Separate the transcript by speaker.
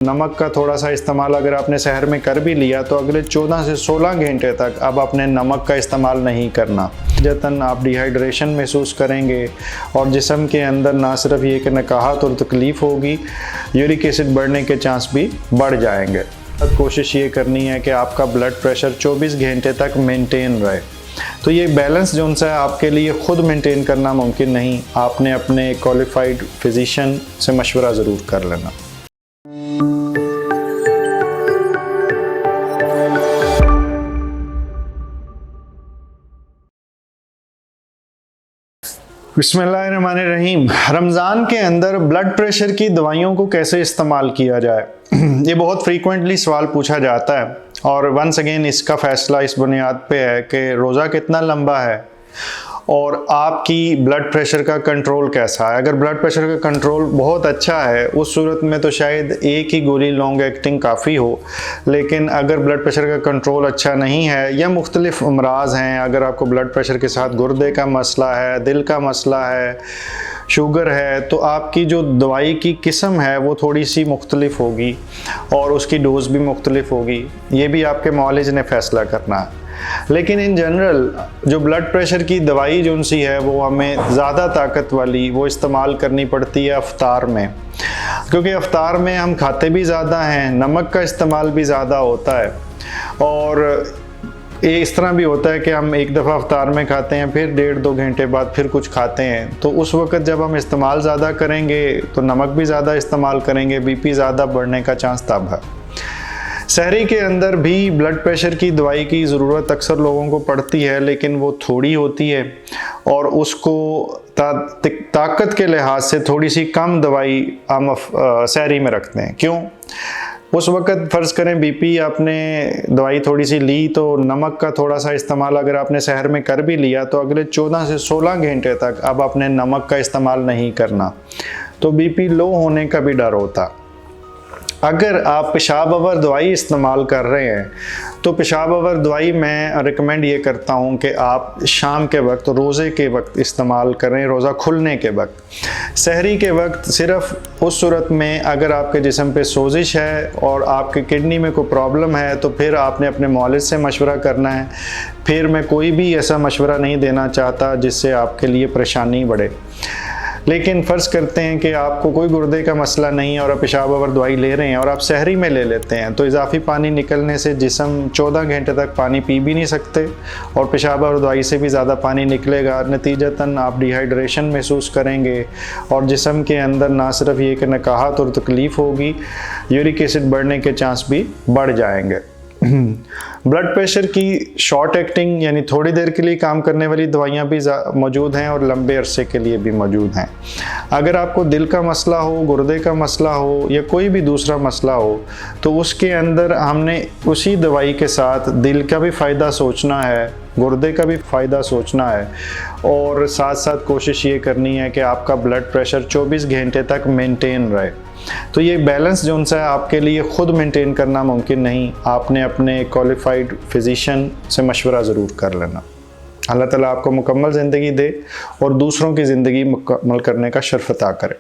Speaker 1: नमक का थोड़ा सा इस्तेमाल अगर आपने सहर में कर भी लिया तो अगले 14 से 16 घंटे तक अब आपने नमक का इस्तेमाल नहीं करना। जतन आप डिहाइड्रेशन महसूस करेंगे और जिस्म के अंदर ना सिर्फ ये कि नकाहत और तकलीफ़ होगी, यूरिक एसिड बढ़ने के चांस भी बढ़ जाएंगे। कोशिश ये करनी है कि आपका ब्लड प्रेशर 24 घंटे तक मेंटेन रहे। तो ये बैलेंस जो है आपके लिए ख़ुद मेंटेन करना मुमकिन नहीं, आपने अपने क्वालिफाइड फिजिशियन से मशवरा ज़रूर कर लेना। बिस्मिल्लाहिर्रहमानिर्रहीम। रमज़ान के अंदर ब्लड प्रेशर की दवाइयों को कैसे इस्तेमाल किया जाए, ये बहुत फ्रीक्वेंटली सवाल पूछा जाता है। और वंस अगेन इसका फ़ैसला इस बुनियाद पे है कि रोज़ा कितना लंबा है और आपकी ब्लड प्रेशर का कंट्रोल कैसा है। अगर ब्लड प्रेशर का कंट्रोल बहुत अच्छा है उस सूरत में तो शायद एक ही गोली लॉन्ग एक्टिंग काफ़ी हो, लेकिन अगर ब्लड प्रेशर का कंट्रोल अच्छा नहीं है या मुख्तलिफ अमराज हैं, अगर आपको ब्लड प्रेशर के साथ गुर्दे का मसला है, दिल का मसला है, शुगर है, तो आपकी जो दवाई की किस्म है वो थोड़ी सी मुख्तलिफ होगी और उसकी डोज भी मुख्तलिफ होगी। ये भी आपके मौलिज ने फ़ैसला करना है। लेकिन इन जनरल जो ब्लड प्रेशर की दवाई जो सी है वो हमें ज़्यादा ताकत वाली वो इस्तेमाल करनी पड़ती है अफ्तार में, क्योंकि अफ्तार में हम खाते भी ज़्यादा हैं, नमक का इस्तेमाल भी ज़्यादा होता है और इस तरह भी होता है कि हम एक दफ़ा अफ्तार में खाते हैं फिर 1.5-2 घंटे बाद फिर कुछ खाते हैं, तो उस वक़्त जब हम इस्तेमाल ज़्यादा करेंगे तो नमक भी ज़्यादा इस्तेमाल करेंगे, बीपी ज़्यादा बढ़ने का चांस तब है। सहरी के अंदर भी ब्लड प्रेशर की दवाई की ज़रूरत अक्सर लोगों को पड़ती है, लेकिन वो थोड़ी होती है और उसको ताकत के लिहाज से थोड़ी सी कम दवाई हम सहरी में रखते हैं। क्यों? उस वक़्त फ़र्ज़ करें बीपी आपने दवाई थोड़ी सी ली तो नमक का थोड़ा सा इस्तेमाल अगर आपने सहर में कर भी लिया तो अगले 14 से 16 घंटे तक अब आपने नमक का इस्तेमाल नहीं करना, तो बीपी लो होने का भी डर होता। अगर आप पेशाब आवर दवाई इस्तेमाल कर रहे हैं तो पेशाब आवर दवाई मैं रिकमेंड ये करता हूँ कि आप शाम के वक्त, रोज़े के वक्त इस्तेमाल करें, रोज़ा खुलने के वक्त। सहरी के वक्त सिर्फ़ उस सूरत में अगर आपके जिस्म पे सोजिश है और आपके किडनी में कोई प्रॉब्लम है तो फिर आपने अपने मौलिद से मशवरा करना है। फिर मैं कोई भी ऐसा मशवरा नहीं देना चाहता जिससे आपके लिए परेशानी बढ़े। लेकिन फ़र्ज़ करते हैं कि आपको कोई गुर्दे का मसला नहीं है और आप पेशाब आवर दवाई ले रहे हैं और आप सहरी में ले लेते हैं, तो इजाफ़ी पानी निकलने से जिस्म 14 घंटे तक पानी पी भी नहीं सकते और पेशाब आवर दवाई से भी ज़्यादा पानी निकलेगा। नतीजतन आप डिहाइड्रेशन महसूस करेंगे और जिस्म के अंदर ना सिर्फ ये कि नकाहत और तकलीफ़ होगी, यूरिक एसिड बढ़ने के चांस भी बढ़ जाएंगे। ब्लड प्रेशर की शॉर्ट एक्टिंग यानी थोड़ी देर के लिए काम करने वाली दवाइयाँ भी मौजूद हैं और लंबे अरसे के लिए भी मौजूद हैं। अगर आपको दिल का मसला हो, गुर्दे का मसला हो या कोई भी दूसरा मसला हो तो उसके अंदर हमने उसी दवाई के साथ दिल का भी फ़ायदा सोचना है, गुर्दे का भी फ़ायदा सोचना है और साथ साथ कोशिश ये करनी है कि आपका ब्लड प्रेशर 24 घंटे तक मेंटेन रहे। तो ये बैलेंस जो है आपके लिए ख़ुद मेंटेन करना मुमकिन नहीं, आपने अपने क्वालिफाइड फिजिशियन से मशवरा ज़रूर कर लेना। अल्लाह ताला आपको मुकम्मल ज़िंदगी दे और दूसरों की ज़िंदगी मुकम्मल करने का शर्फ अता करे।